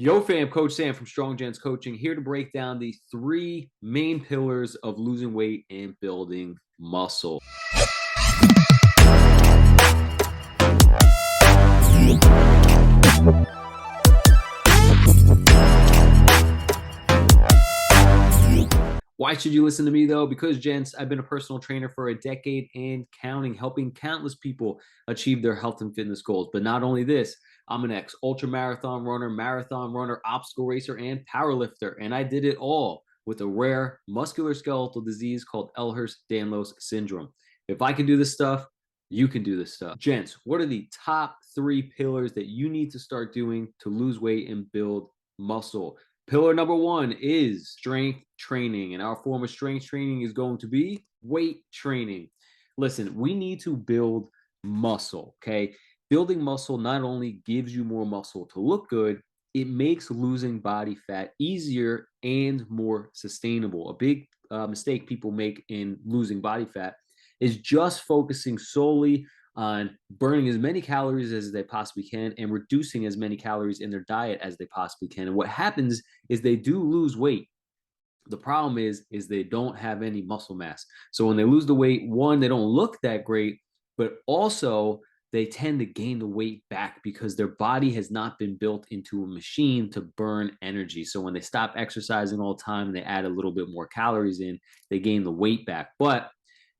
Yo, fam, Coach Sam from Strong Gents Coaching here to break down the three main pillars of losing weight and building muscle. Why should you listen to me though? Because, gents, I've been a personal trainer for a decade and counting, helping countless people achieve their health and fitness goals. But not only this, I'm an ex-ultra marathon runner, obstacle racer, and powerlifter. And I did it all with a rare musculoskeletal disease called Ehlers-Danlos syndrome. If I can do this stuff, you can do this stuff. Gents, what are the top three pillars that you need to start doing to lose weight and build muscle? Pillar number one is strength training, and our form of strength training is going to be weight training. Listen, we need to build muscle, okay? Building muscle not only gives you more muscle to look good, it makes losing body fat easier and more sustainable. A big mistake people make in losing body fat is just focusing solely on burning as many calories as they possibly can and reducing as many calories in their diet as they possibly can. And what happens is they do lose weight. The problem is they don't have any muscle mass. So when they lose the weight, one, they don't look that great, but also they tend to gain the weight back because their body has not been built into a machine to burn energy. So when they stop exercising all the time and they add a little bit more calories in, they gain the weight back. But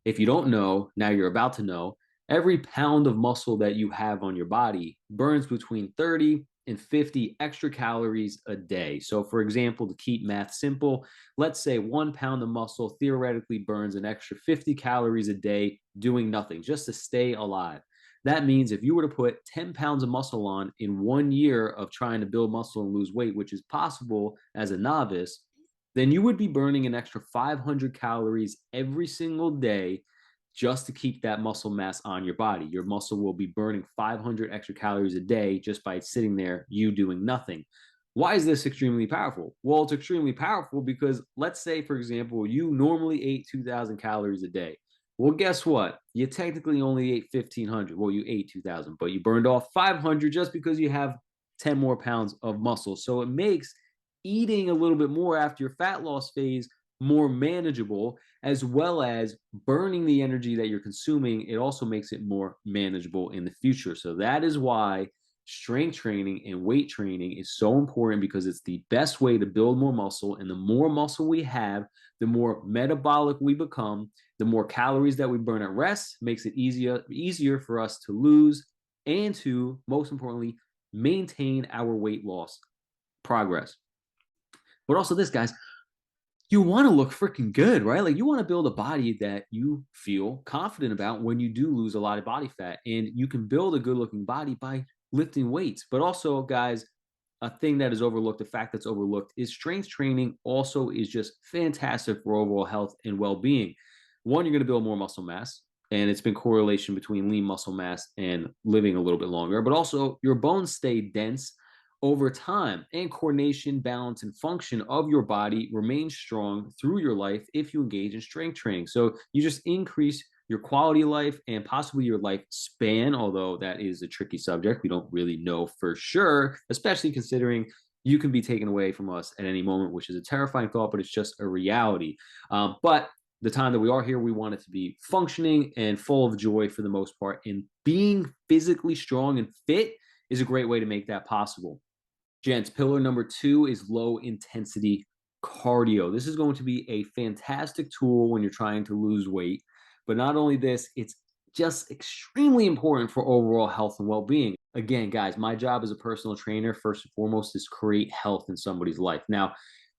if you don't know, now you're about to know, every pound of muscle that you have on your body burns between 30 and 50 extra calories a day. So, for example, to keep math simple, let's say 1 pound of muscle theoretically burns an extra 50 calories a day doing nothing, just to stay alive. That means if you were to put 10 pounds of muscle on in 1 year of trying to build muscle and lose weight, which is possible as a novice, then you would be burning an extra 500 calories every single day just to keep that muscle mass on your body. Your muscle will be burning 500 extra calories a day just by sitting there, you doing nothing. Why is this extremely powerful? Well, it's extremely powerful because let's say, for example, you normally ate 2,000 calories a day. Well, guess what? You technically only ate 1,500. Well, you ate 2,000, but you burned off 500 just because you have 10 more pounds of muscle. So it makes eating a little bit more after your fat loss phase more manageable, as well as burning the energy that you're consuming. It also makes it more manageable in the future. So that is why strength training and weight training is so important, because it's the best way to build more muscle. And the more muscle we have, the more metabolic we become, the more calories that we burn at rest makes it easier for us to lose and to, most importantly, maintain our weight loss progress. But also this, guys, you want to look freaking good, right? Like, you want to build a body that you feel confident about when you do lose a lot of body fat. And you can build a good looking body by lifting weights. But also, guys, a thing that is overlooked, the fact that's overlooked, is strength training also is just fantastic for overall health and well being. One, you're going to build more muscle mass. And it's been correlation between lean muscle mass and living a little bit longer. But also, your bones stay dense over time, and coordination, balance, and function of your body remains strong through your life if you engage in strength training. So you just increase your quality of life and possibly your lifespan, although that is a tricky subject. We don't really know for sure, especially considering you can be taken away from us at any moment, which is a terrifying thought, but it's just a reality. But the time that we are here, we want it to be functioning and full of joy for the most part. And being physically strong and fit is a great way to make that possible. Gents, pillar number two is low intensity cardio. This is going to be a fantastic tool when you're trying to lose weight. But not only this, it's just extremely important for overall health and well being. Again, guys, my job as a personal trainer, first and foremost, is create health in somebody's life. Now,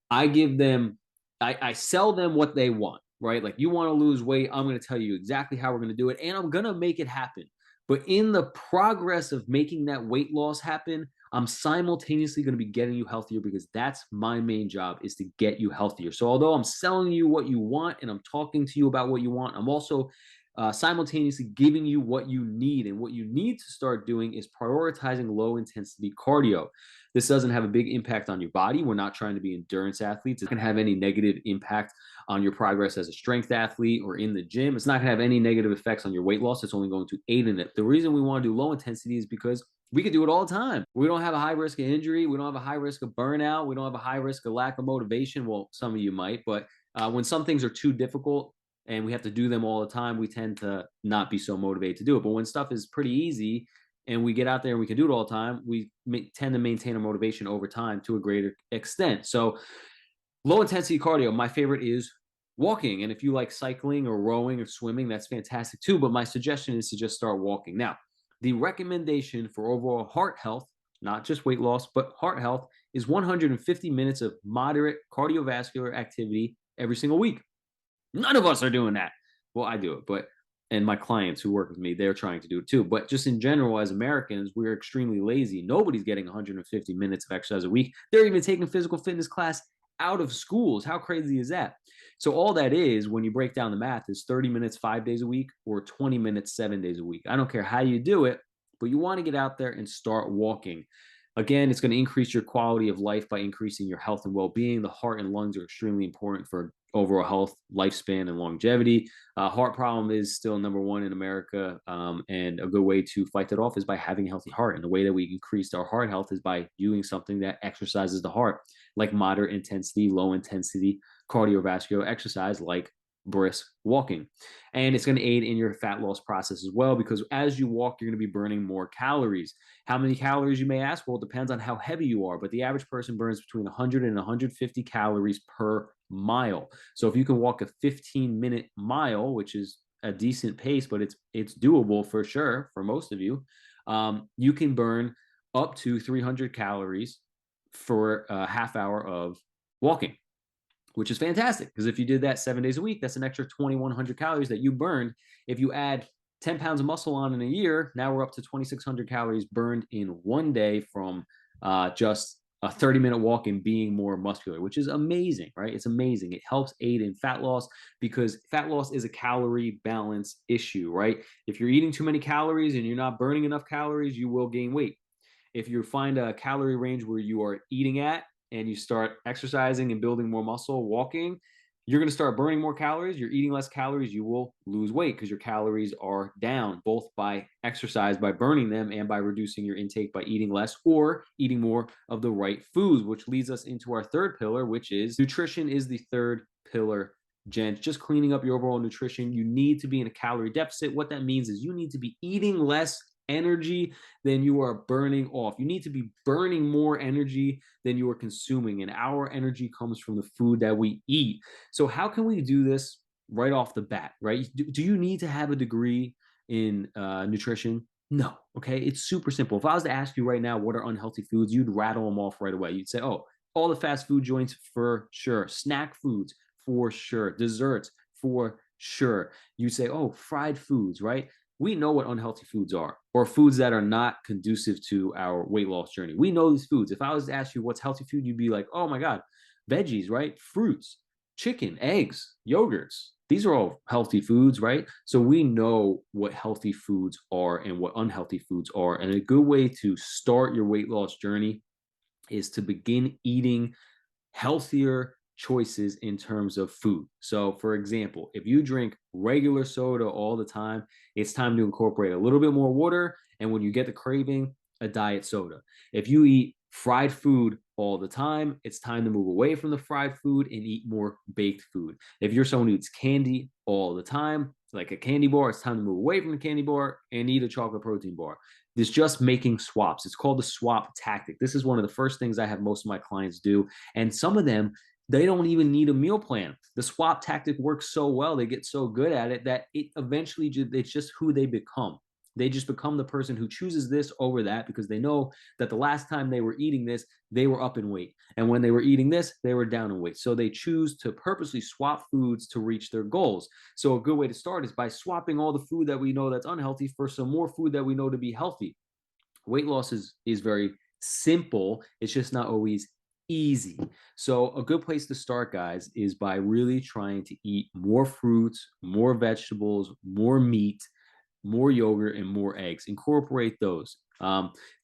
I give them, I sell them what they want, right? Like, you want to lose weight, I'm going to tell you exactly how we're going to do it, and I'm going to make it happen. But in the progress of making that weight loss happen, I'm simultaneously going to be getting you healthier, because that's my main job, is to get you healthier. So although I'm selling you what you want and I'm talking to you about what you want, I'm also simultaneously giving you what you need. And what you need to start doing is prioritizing low intensity cardio. This doesn't have a big impact on your body. We're not trying to be endurance athletes. It can have any negative impact on your progress as a strength athlete or in the gym. It's not going to have any negative effects on your weight loss. It's only going to aid in it. The reason we want to do low intensity is because We could do it all the time. We don't have a high risk of injury. We don't have a high risk of burnout. We don't have a high risk of lack of motivation. Well, some of you might, but when some things are too difficult and we have to do them all the time, we tend to not be so motivated to do it. But when stuff is pretty easy and we get out there and we can do it all the time, we tend to maintain our motivation over time to a greater extent. So low intensity cardio, my favorite is walking. And if you like cycling or rowing or swimming, that's fantastic too. But my suggestion is to just start walking. Now, the recommendation for overall heart health, not just weight loss, but heart health, is 150 minutes of moderate cardiovascular activity every single week. None of us are doing that. Well, I do it, but and my clients who work with me, they're trying to do it too. But just in general, as Americans, we're extremely lazy. Nobody's getting 150 minutes of exercise a week. They're even taking physical fitness class out of schools. How crazy is that? So all that is, when you break down the math, is 30 minutes 5 days a week or 20 minutes 7 days a week. I don't care how you do it, but you want to get out there and start walking. Again, it's going to increase your quality of life by increasing your health and well-being. The heart and lungs are extremely important for overall health, lifespan, and longevity. Heart problem is still number one in America, and a good way to fight that off is by having a healthy heart. And the way that we increase our heart health is by doing something that exercises the heart, like moderate intensity, low intensity cardiovascular exercise, like brisk walking. And it's going to aid in your fat loss process as well, because as you walk, you're going to be burning more calories. How many calories, you may ask? Well, it depends on how heavy you are, but the average person burns between 100 and 150 calories per mile. So if you can walk a 15-minute mile, which is a decent pace, but it's doable for sure for most of you, you can burn up to 300 calories for a half hour of walking, which is fantastic, because if you did that 7 days a week, that's an extra 2,100 calories that you burned. If you add 10 pounds of muscle on in a year, now we're up to 2,600 calories burned in one day from just a 30-minute walk and being more muscular, which is amazing, right? It's amazing. It helps aid in fat loss, because fat loss is a calorie balance issue, right? If you're eating too many calories and you're not burning enough calories, you will gain weight. If you find a calorie range where you are eating at and you start exercising and building more muscle, walking, you're going to start burning more calories. You're eating less calories. You will lose weight because your calories are down, both by exercise, by burning them, and by reducing your intake by eating less or eating more of the right foods, which leads us into our third pillar, which is nutrition is the third pillar. Gents, just cleaning up your overall nutrition. You need to be in a calorie deficit. What that means is you need to be eating less energy than you are burning off. You need to be burning more energy than you are consuming. And our energy comes from the food that we eat. So how can we do this right off the bat, right? Do you need to have a degree in nutrition? No. Okay. It's super simple. If I was to ask you right now, what are unhealthy foods, you'd rattle them off right away. You'd say, oh, all the fast food joints for sure. Snack foods for sure. Desserts for sure. You'd say, oh, fried foods, right? We know what unhealthy foods are, or foods that are not conducive to our weight loss journey. We know these foods. If I was to ask you what's healthy food, you'd be like, oh my God, veggies, right? Fruits, chicken, eggs, yogurts. These are all healthy foods, right? So we know what healthy foods are and what unhealthy foods are. And a good way to start your weight loss journey is to begin eating healthier choices in terms of food. So, for example, if you drink regular soda all the time, it's time to incorporate a little bit more water. And when you get the craving, a diet soda. If you eat fried food all the time, it's time to move away from the fried food and eat more baked food. If you're someone who eats candy all the time, like a candy bar, it's time to move away from the candy bar and eat a chocolate protein bar. It's just making swaps. It's called the swap tactic. This is one of the first things I have most of my clients do. And some of them, they don't even need a meal plan. The swap tactic works so well, they get so good at it that it eventually it's just who they become. They just become the person who chooses this over that, because they know that the last time they were eating this, they were up in weight. And when they were eating this, they were down in weight. So they choose to purposely swap foods to reach their goals. So a good way to start is by swapping all the food that we know that's unhealthy for some more food that we know to be healthy. Weight loss is very simple. It's just not always easy. So a good place to start, guys, is by really trying to eat more fruits, more vegetables, more meat, more yogurt, and more eggs. Incorporate those.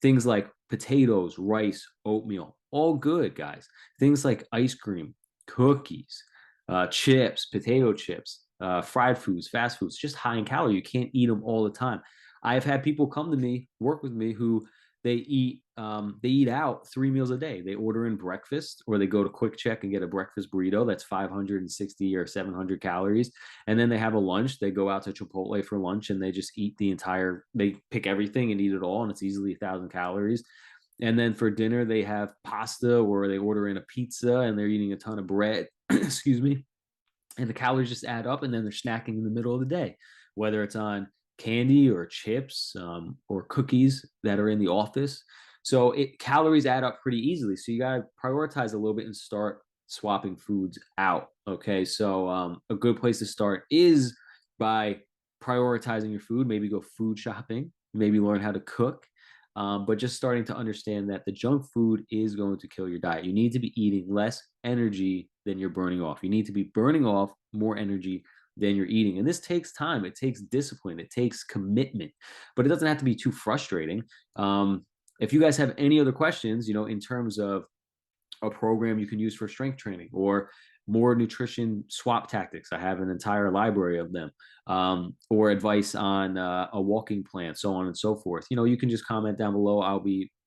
Things like potatoes, rice, oatmeal, all good, guys. Things like ice cream, cookies, chips, potato chips, fried foods, fast foods, just high in calorie. You can't eat them all the time. I've had people come to me, work with me, who they eat out 3 meals a day. They order in breakfast, or they go to Quick Check and get a breakfast burrito that's 560 or 700 calories, and then they have a lunch. They go out to Chipotle for lunch, and they just eat they pick everything and eat it all, and it's easily 1,000 calories. And then for dinner, they have pasta, or they order in a pizza, and they're eating a ton of bread. Excuse me. And the calories just add up, and then they're snacking in the middle of the day, whether it's on candy or chips, or cookies that are in the office. So calories add up pretty easily. So you got to prioritize a little bit and start swapping foods out. Okay. So a good place to start is by prioritizing your food. Maybe go food shopping, maybe learn how to cook. But just starting to understand that the junk food is going to kill your diet. You need to be eating less energy than you're burning off. You need to be burning off more energy than you're eating. And this takes time. It takes discipline. It takes commitment, but it doesn't have to be too frustrating. If you guys have any other questions, in terms of a program you can use for strength training or more nutrition swap tactics, I have an entire library of them, or advice on a walking plan, so on and so forth. You can just comment down below.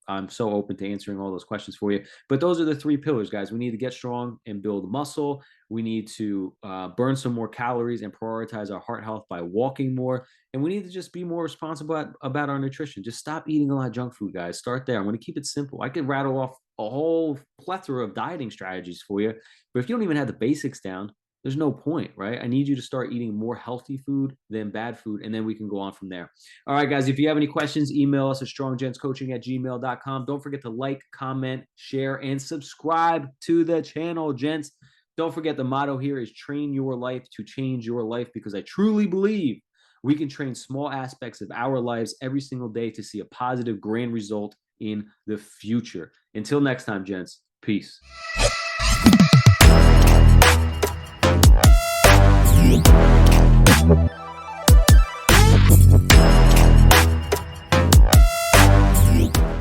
I'm so open to answering all those questions for you. But those are the three pillars, guys. We need to get strong and build muscle. We need to burn some more calories and prioritize our heart health by walking more. And we need to just be more responsible about our nutrition. Just stop eating a lot of junk food, guys. Start there. I'm going to keep it simple. I could rattle off a whole plethora of dieting strategies for you, but if you don't even have the basics down, there's no point, right? I need you to start eating more healthy food than bad food, and then we can go on from there. All right, guys, if you have any questions, email us at stronggentscoaching@gmail.com. Don't forget to like, comment, share, and subscribe to the channel, gents. Don't forget the motto here is train your life to change your life, because I truly believe we can train small aspects of our lives every single day to see a positive, grand result in the future. Until next time, gents, peace.